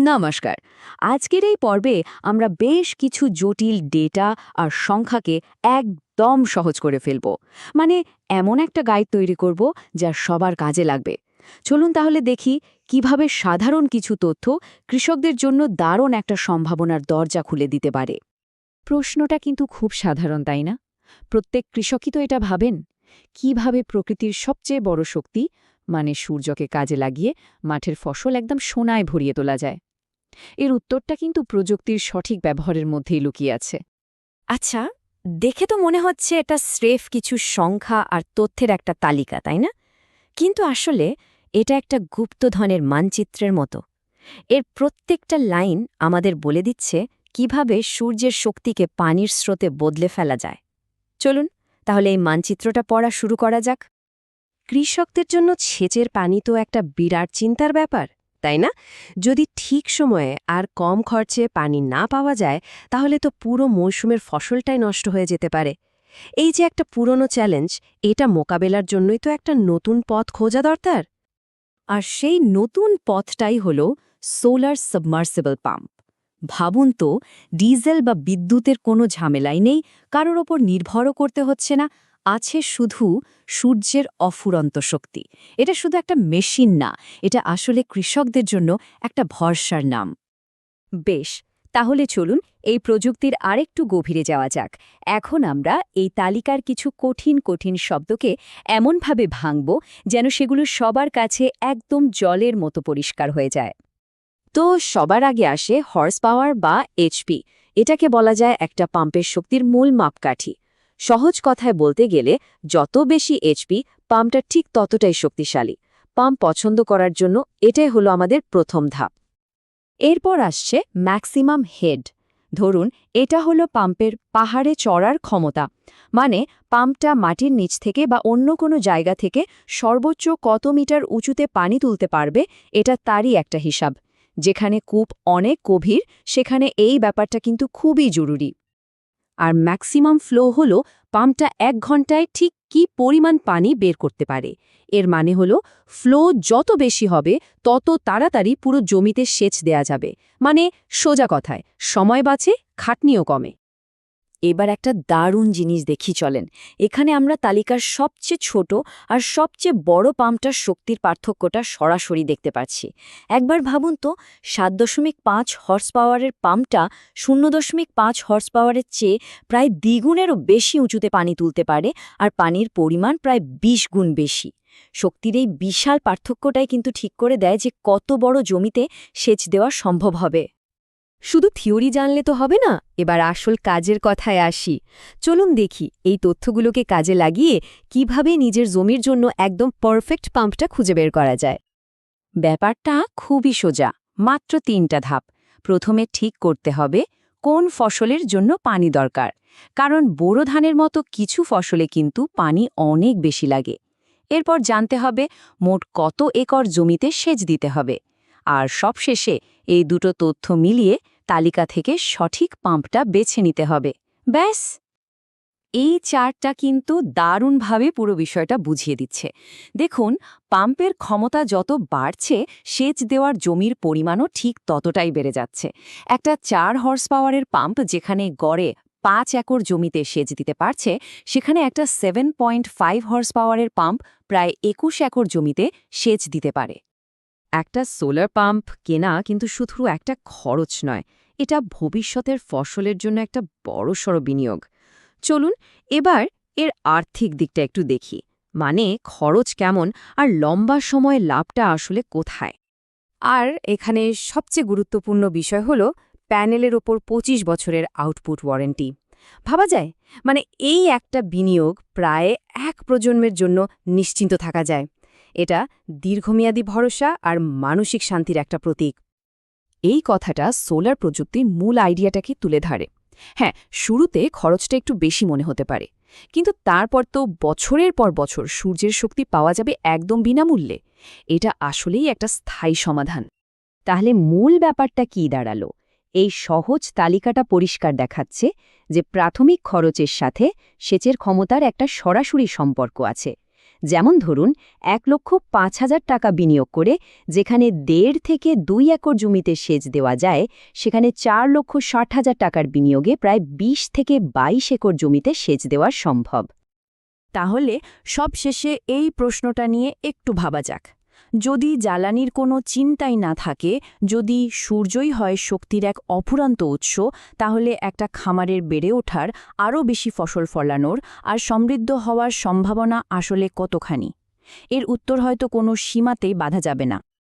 নমস্কার। আজকের এই পর্বে আমরা বেশ কিছু জটিল ডেটা আর সংখ্যাকে একদম সহজ করে ফেলব। মানে এমন একটা গাইড তৈরি করব যা সবার কাজে লাগবে। চলুন তাহলে দেখি কিভাবে সাধারণ কিছু তথ্য কৃষকদের জন্য দারুণ একটা সম্ভাবনার দরজা খুলে দিতে পারে। প্রশ্নটা কিন্তু খুব সাধারণ, তাই না? প্রত্যেক কৃষকই তো এটা ভাবেন, কিভাবে প্রকৃতির সবচেয়ে বড় শক্তি মানে সূর্যকে কাজে লাগিয়ে মাঠের ফসল একদম সোনায় ভরিয়ে তোলা যায়। এর উত্তরটা কিন্তু প্রযুক্তির সঠিক ব্যবহারের মধ্যেই লুকিয়ে আছে। আচ্ছা, দেখে তো মনে হচ্ছে এটা স্রেফ কিছু সংখ্যা আর তথ্যের একটা তালিকা, তাই না? কিন্তু আসলে এটা একটা গুপ্তধনের মানচিত্রের মতো। এর প্রত্যেকটা লাইন আমাদের বলে দিচ্ছে কিভাবে সূর্যের শক্তিকে পানির স্রোতে বদলে ফেলা যায়। চলুন তাহলে এই মানচিত্রটা পড়া শুরু করা যাক। কৃষকদের জন্য সেচের পানি তো একটা বিরাট চিন্তার ব্যাপার, তাই না? যদি ঠিক সময়ে আর কম খরচে পানি না পাওয়া যায়, তাহলে তো পুরো মৌসুমের ফসলটাই নষ্ট হয়ে যেতে পারে। এই যে একটা পুরনো চ্যালেঞ্জ, এটা মোকাবেলার জন্যই তো একটা নতুন পথ খোঁজা দরকার। আর সেই নতুন পথটাই হল সোলার সাবমার্সিবল পাম্প। ভাবুন তো, ডিজেল বা বিদ্যুতের কোনো ঝামেলাই নেই, কারোর ওপর নির্ভরও করতে হচ্ছে না, আছে শুধু সূর্যের অফুরন্ত শক্তি। এটা শুধু একটা মেশিন না, এটা আসলে কৃষকদের জন্য একটা ভরসার নাম। বেশ, তাহলে চলুন এই প্রযুক্তির আরেকটু গভীরে যাওয়া যাক। এখন আমরা এই তালিকার কিছু কঠিন কঠিন শব্দকে এমনভাবে ভাঙব যেন সেগুলো সবার কাছে একদম জলের মতো পরিষ্কার হয়ে যায়। তো সবার আগে আসে হর্স পাওয়ার বা এইচপি। এটাকে বলা যায় একটা পাম্পের শক্তির মূল মাপকাঠি। সহজ কথায় বলতে গেলে যত বেশি এইচপি, পাম্পটা ঠিক ততটাই শক্তিশালী। পাম্প পছন্দ করার জন্য এটাই হলো আমাদের প্রথম ধাপ। এরপর আসছে ম্যাক্সিমাম হেড। ধরুন এটা হলো পাম্পের পাহাড়ে চড়ার ক্ষমতা। মানে পাম্পটা মাটির নিচ থেকে বা অন্য কোনো জায়গা থেকে সর্বোচ্চ কত মিটার উঁচুতে পানি তুলতে পারবে, এটা তারই একটা হিসাব। যেখানে কূপ অনেক গভীর, সেখানে এই ব্যাপারটা কিন্তু খুবই জরুরি। আর ম্যাক্সিমাম ফ্লো হলো পাম্পটা 1 ঘন্টায় ঠিক কী পরিমাণ পানি বের করতে পারে। এর মানে হলো ফ্লো যত বেশি হবে তত তাড়াতাড়ি পুরো জমিতে সেচ দেয়া যাবে। মানে সোজা কথায় সময় বাঁচে, খাটনিও কমে। এবার একটা দারুণ জিনিস দেখি চলেন। এখানে আমরা তালিকার সবচেয়ে ছোট আর সবচেয়ে বড় পাম্পটার শক্তির পার্থক্যটা সরাসরি দেখতে পাচ্ছি। একবার ভাবুন তো, 7.5 হর্স পাওয়ারের পাম্পটা 0.5 হর্স পাওয়ারের চেয়ে প্রায় দ্বিগুণেরও বেশি উঁচুতে পানি তুলতে পারে, আর পানির পরিমাণ প্রায় 20 গুণ বেশি। শক্তির এই বিশাল পার্থক্যটাই কিন্তু ঠিক করে দেয় যে কত বড় জমিতে সেচ দেওয়া সম্ভব হবে। শুধু থিওরি জানলে তো হবে না, এবার আসল কাজের কথায় আসি। চলুন দেখি এই তথ্যগুলোকে কাজে লাগিয়ে কিভাবে নিজের জমির জন্য একদম পারফেক্ট পাম্পটা খুঁজে বের করা যায়। ব্যাপারটা খুবই সোজা, মাত্র 3টা ধাপ। প্রথমে ঠিক করতে হবে কোন ফসলের জন্য পানি দরকার, কারণ বোরো ধানের মতো কিছু ফসলে কিন্তু পানি অনেক বেশি লাগে। এরপর জানতে হবে মোট কত একর জমিতে সেচ দিতে হবে। আর সবশেষে এই দুটো তথ্য মিলিয়ে তালিকা থেকে সঠিক পাম্পটা বেছে নিতে হবে। ব্যাস, এই চার্টটা কিন্তু দারুণভাবে পুরো বিষয়টা বুঝিয়ে দিচ্ছে। দেখুন, পাম্পের ক্ষমতা যত বাড়ছে, সেচ দেওয়ার জমির পরিমাণও ঠিক ততটাই বেড়ে যাচ্ছে। একটা 4 হর্স পাওয়ারের পাম্প যেখানে গড়ে 5 একর জমিতে সেচ দিতে পারছে, সেখানে একটা 7.5 হর্স পাওয়ারের পাম্প প্রায় 21 একর জমিতে সেচ দিতে পারে। একটা সোলার পাম্প কেনা কিন্তু শুধু একটা খরচ নয়, এটা ভবিষ্যতের ফসলের জন্য একটা বড়সড় বিনিয়োগ। চলুন এবার এর আর্থিক দিকটা একটু দেখি। মানে খরচ কেমন আর লম্বা সময় লাভটা আসলে কোথায়। আর এখানে সবচেয়ে গুরুত্বপূর্ণ বিষয় হলো প্যানেলের ওপর 25 বছরের আউটপুট ওয়ারেন্টি। ভাবা যায়, মানে এই একটা বিনিয়োগ প্রায় 1 প্রজন্মের জন্য নিশ্চিন্ত থাকা যায়। এটা দীর্ঘমেয়াদী ভরসা আর মানসিক শান্তির একটা প্রতীক। এই কথাটা সোলার প্রযুক্তির মূল আইডিয়াটাকে তুলে ধরে। হ্যাঁ, শুরুতে খরচটা একটু বেশি মনে হতে পারে, কিন্তু তারপর তো বছরের পর বছর সূর্যের শক্তি পাওয়া যাবে একদম বিনামূল্যে। এটা আসলেই একটা স্থায়ী সমাধান। তাহলে মূল ব্যাপারটা কি দাঁড়ালো? এই সহজ তালিকাটা পরিষ্কার দেখাচ্ছে যে প্রাথমিক খরচের সাথে সেচের ক্ষমতার একটা সরাসরি সম্পর্ক আছে। যেমন ধরুন 1,05,000 টাকা বিনিয়োগ করে যেখানে 1.5 থেকে 2 একর জমিতে সেচ দেওয়া যায়, সেখানে 4,60,000 টাকার বিনিয়োগে প্রায় 20 থেকে 22 একর জমিতে সেচ দেওয়া সম্ভব। তাহলে সবশেষে এই প্রশ্নটা নিয়ে একটু ভাবা যাক। যদি জ্বালানির কোনো চিন্তাই না থাকে, যদি সূর্যই হয় শক্তির এক অফুরন্ত উৎস, তাহলে একটা খামারের বেড়ে ওঠার, আরও বেশি ফসল ফলানোর আর সমৃদ্ধ হওয়ার সম্ভাবনা আসলে কতখানি? এর উত্তর হয়তো কোনো সীমাতেই বাঁধা যাবে না।